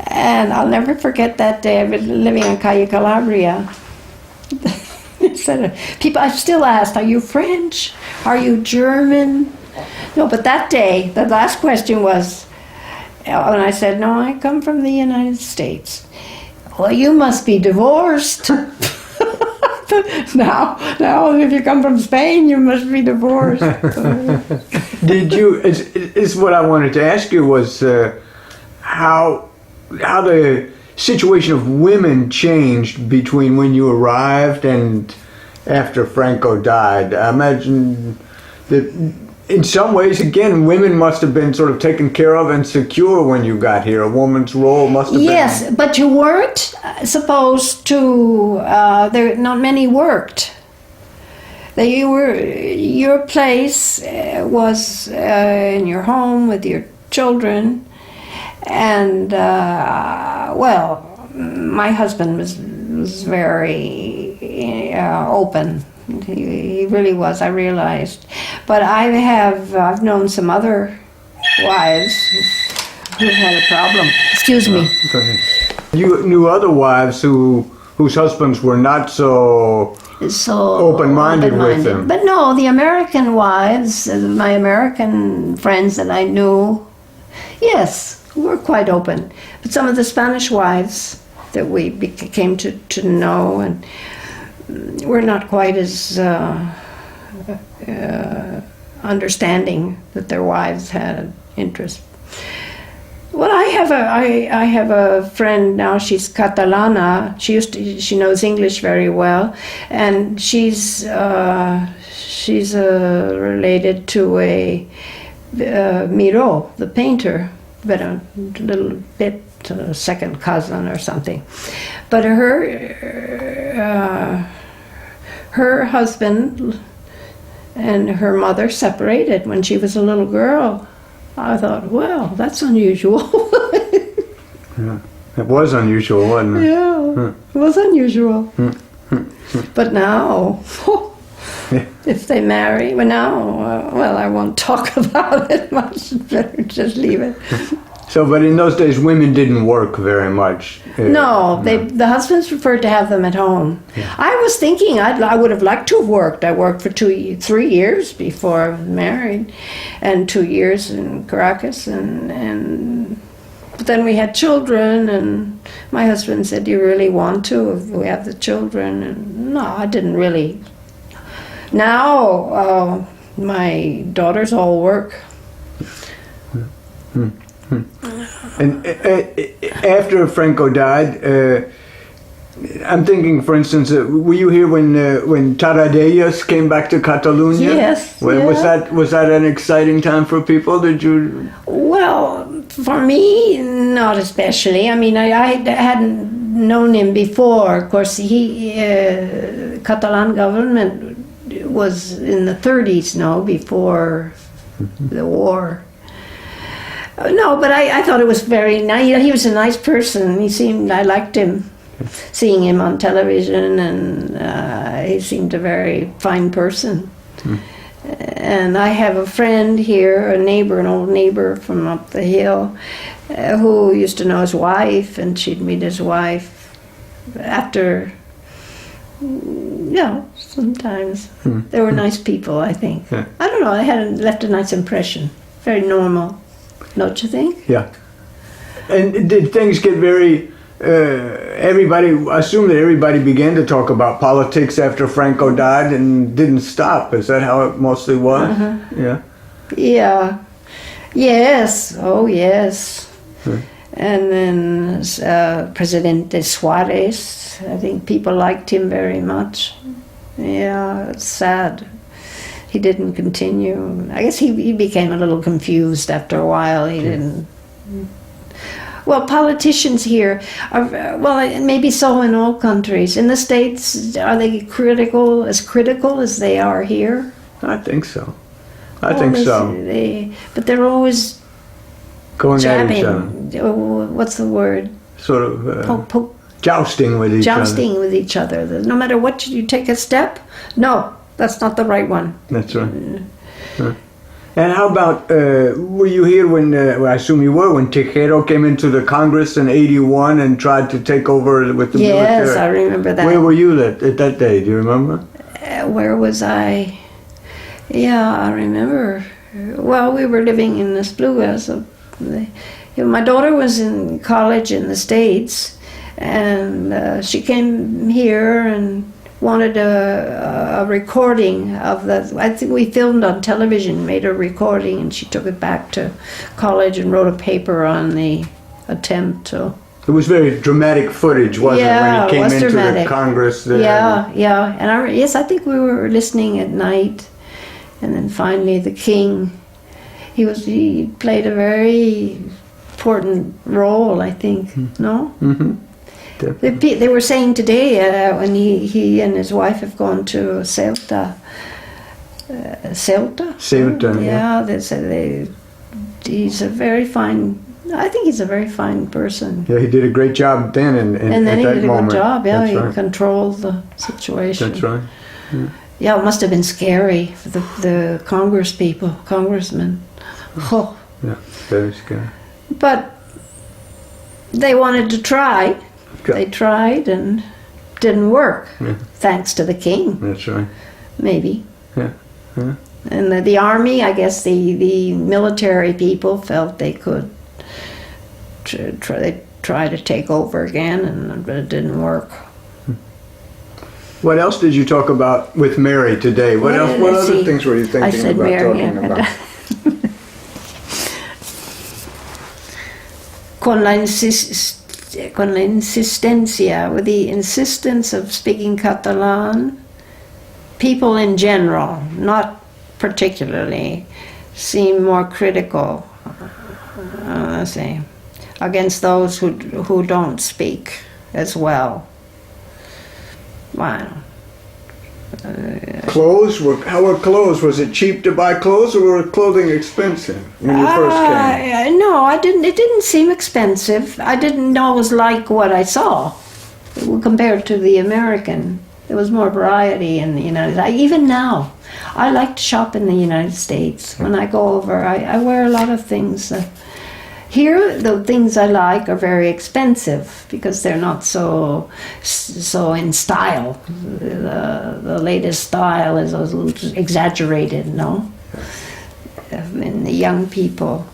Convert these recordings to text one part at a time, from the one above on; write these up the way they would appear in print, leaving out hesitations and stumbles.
And I'll never forget that day. I was living on Calle Calabria. People, I still asked, are you French? Are you German? No, but that day, the last question was, and I said, no, I come from the United States. Well, you must be divorced. Now, if you come from Spain, you must be divorced. Did you? Is what I wanted to ask you was how the situation of women changed between when you arrived and after Franco died. I imagine that in some ways, again, women must have been sort of taken care of and secure when you got here. A woman's role must have been... Yes, but you weren't supposed to... not many worked. Your place was in your home with your children. And, well, my husband was very open. He really was, I realized. But I've known some other wives who had a problem. Excuse me. Go ahead. You knew other wives whose husbands were not so open-minded with them. But no, the American wives, my American friends that I knew, yes, were quite open. But some of the Spanish wives that we came to know and were not quite as understanding that their wives had an interest. Well, I have a friend now. She's Catalana. She knows English very well, and she's related to a Miró, the painter, but a little bit second cousin or something. But her husband and her mother separated when she was a little girl. I thought, well, that's unusual. Yeah, it was unusual, wasn't it? Yeah, it was unusual. But now, if they marry, well, now, well, I won't talk about it much. Better just leave it. So, but in those days, women didn't work very much. No, the husbands preferred to have them at home. Yeah. I was thinking I would have liked to have worked. I worked for 3 years before I was married, and 2 years in Caracas, but then we had children, and my husband said, "Do you really want to? If we have the children?" And no, I didn't really. Now my daughters all work. And after Franco died, I'm thinking, for instance, were you here when Tarradellas came back to Catalonia? Yes. Well, yeah. Was that an exciting time for people? Did you? Well, for me, not especially. I mean, I hadn't known him before. Of course, Catalan government was in the 30s, before the war. No, but I thought it was very nice. He was a nice person. I liked him, seeing him on television, and he seemed a very fine person. And I have a friend here, an old neighbor from up the hill, who used to know his wife, and she'd meet his wife after, sometimes. They were nice people, I think. Yeah. I don't know, I had left a nice impression. Very normal. Don't you think? Yeah. And did things get very... I assume that everybody began to talk about politics after Franco died and didn't stop. Is that how it mostly was? Uh-huh. Yeah. Yeah. Yes. Oh, yes. And then Presidente Suarez, I think people liked him very much. Yeah, it's sad. He didn't continue. I guess he became a little confused after a while. He didn't... Well, politicians here are, maybe so in all countries. In the States, are they critical as they are here? I think so. I think so. But they're always going jabbing. at each other. What's the word? Sort of jousting with each other. Jousting with each other. No matter what, you take a step. No, that's not the right one. That's right. And how about, were you here when, well, I assume you were, when Tejero came into the Congress in 81 and tried to take over with the military? Yes, I remember that. Where were you at that day? Do you remember? Where was I? Yeah, I remember. Well, we were living in Espluga. So my daughter was in college in the States, and she came here and wanted a recording of the, I think we filmed on television, made a recording, and she took it back to college and wrote a paper on the attempt to... It was very dramatic footage, wasn't it, when he came into the Congress there? Yeah. And yes, I think we were listening at night, and then finally the king, he played a very important role, I think, no? Mm-hmm. They were saying today when he and his wife have gone to Ceuta. Ceuta, yeah. They said he's a very fine. I think he's a very fine person. Yeah, he did a great job then, and then he did a moment. good job. Yeah, That's he right. controlled the situation. That's right. Yeah, it must have been scary for the congressmen. Oh. Yeah, very scary. But they wanted to try. Okay. They tried and didn't work, thanks to the king. That's right. Maybe. Yeah. And the army, I guess the military people felt they could try to take over again, but it didn't work. What else did you talk about with Mary today? What other things were you thinking about talking about? Con la insistencia, with the insistence of speaking Catalan, people in general, not particularly, seem more critical, against those who don't speak as well. Wow. Clothes? How were clothes? Was it cheap to buy clothes, or were clothing expensive when you first came? No, it didn't seem expensive. I didn't always like what I saw compared to the American. There was more variety in the United States. Even now, I like to shop in the United States. When I go over, I wear a lot of things. Here, the things I like are very expensive because they're not so in style. The latest style is a little exaggerated, no? In the young people.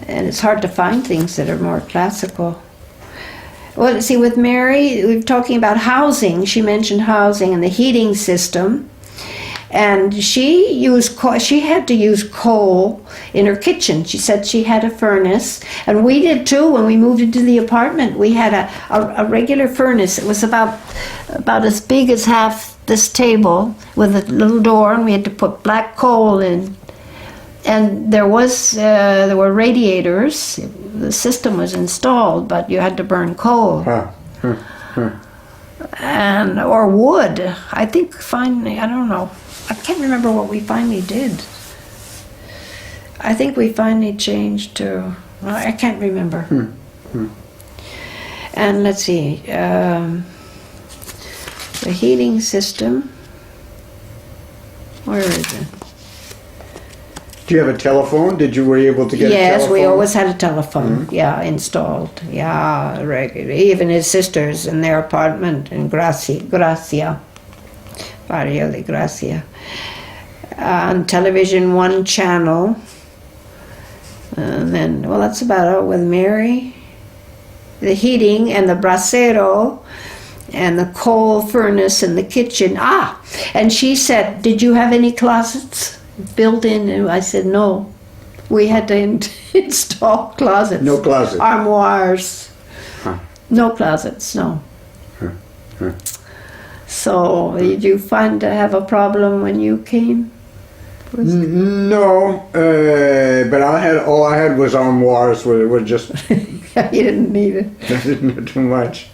And it's hard to find things that are more classical. Well, see, with Mary, we were talking about housing. She mentioned housing and the heating system. And she had to use coal in her kitchen. She said she had a furnace, and we did too. When we moved into the apartment, we had a regular furnace. It was about as big as half this table with a little door, and we had to put black coal in. And there were radiators. The system was installed, but you had to burn coal. And or wood. I think finally, I don't know. I can't remember what we finally did. I think we finally changed to, well, I can't remember. And let's see, the heating system, where is it? Do you have a telephone? Were you able to get a telephone? Yes, we always had a telephone, installed. Yeah, regularly. Even his sisters in their apartment in Gracia. Barrio de Gracia. On television, one channel. And then, well, that's about it with Mary. The heating and the brasero and the coal furnace in the kitchen. And she said, did you have any closets built in? And I said, no. We had to install closets. No closets. Armoires. No closets, no. So, did you have a problem when you came? No, but all I had was armoires. Were just. You didn't need it. I didn't need too much.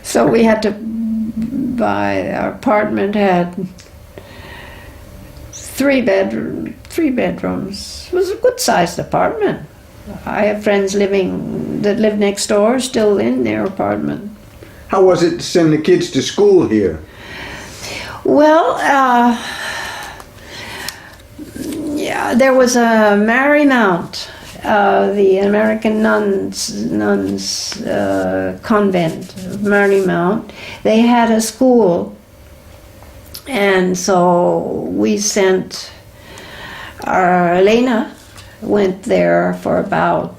So we had to buy. Our apartment had three bedrooms. It was a good-sized apartment. I have friends that live next door, still in their apartment. How was it to send the kids to school here? Well, There was a Marymount, the American nuns convent of Marymount. They had a school, and so we sent Elena went there for about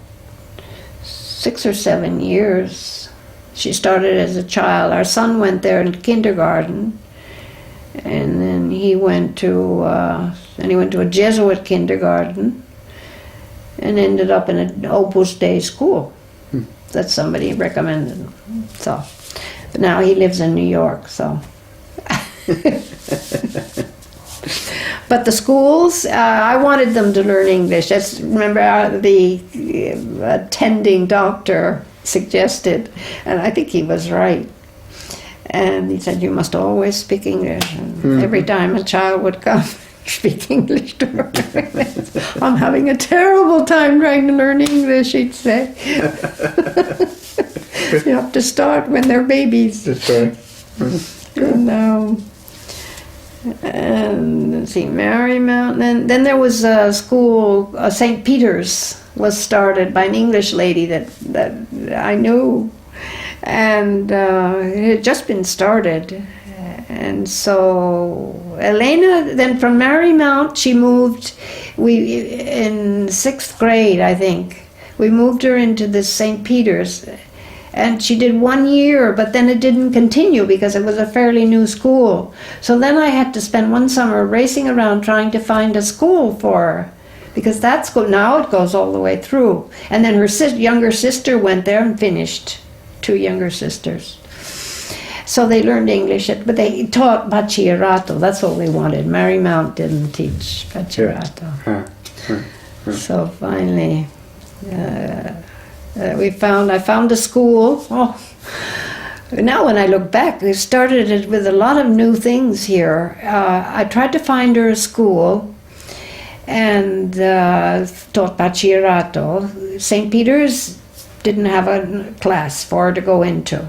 6 or 7 years. She started as a child. Our son went there in kindergarten, and then he went to a Jesuit kindergarten, and ended up in an Opus Dei school that somebody recommended. So, but now he lives in New York. So, but the schools, I wanted them to learn English. Remember the attending doctor suggested, and I think he was right. And he said, you must always speak English. And every time a child would come, speak English to her. I'm having a terrible time trying to learn English, he'd say. You have to start when they're babies. That's right. And let's see, Marymount. Then there was a school, St. Peter's was started by an English lady that I knew. And it had just been started. And so Elena, then from Marymount, she moved, in 6th grade, I think, we moved her into this St. Peter's. And she did 1 year, but then it didn't continue because it was a fairly new school. So then I had to spend one summer racing around trying to find a school for her. Because that school, now it goes all the way through. And then her younger sister went there and finished. 2 younger sisters. So they learned English, but they taught bachillerato. That's what we wanted. Marymount didn't teach bachillerato. So finally, I found a school. Oh, now when I look back, we started it with a lot of new things here. I tried to find her a school and taught bachillerato. St. Peter's didn't have a class for her to go into.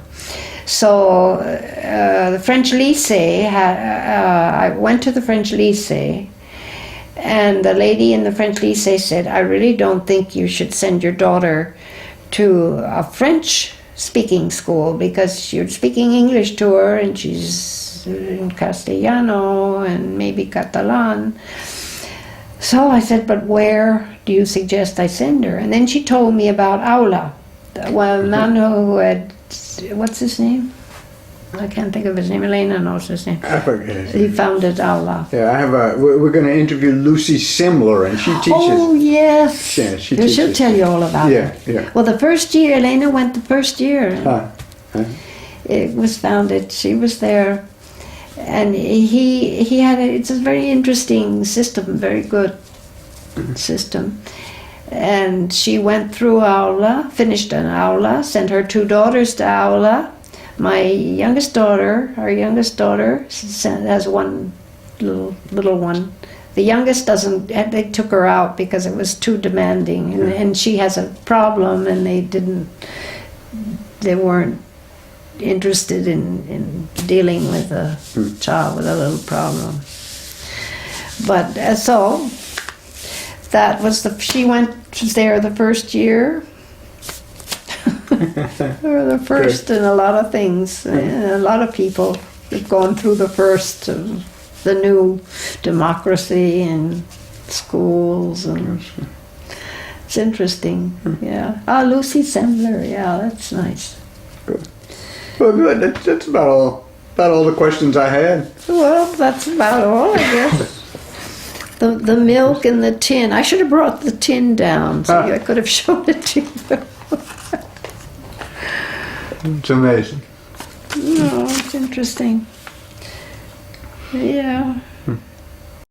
So the French lycée, I went to the French lycée, and the lady in the French lycée said, I really don't think you should send your daughter to a French-speaking school because you're speaking English to her and she's in Castellano and maybe Catalan. So I said, but where do you suggest I send her? And then she told me about Aula. Well, a man who had, what's his name? I can't think of his name. Elena knows his name. I forget his name. He founded Aula. Yeah, we're going to interview Lucy Simler, and she teaches. Oh, yes. Yeah, she teaches. She'll tell you all about it. Yeah. Well, the first year, Elena went the first year. It was founded. She was there. And he had it's a very interesting system, very good system. And she went through Aula, finished an Aula, sent her 2 daughters to Aula. My youngest daughter, our youngest daughter, has one little one. The youngest doesn't, they took her out because it was too demanding. And she has a problem and they weren't interested in dealing with a child with a little problem. But so that was she was there the first year. Or the first in a lot of things. A lot of people have gone through the first of the new democracy and schools, and it's interesting. Yeah. Lucy Semler. Yeah, that's nice. Good. Well, good. That's about all the questions I had. Well, that's about all, I guess. The milk in the tin. I should have brought the tin down so I could have shown it to you. It's amazing. No, it's interesting. Yeah.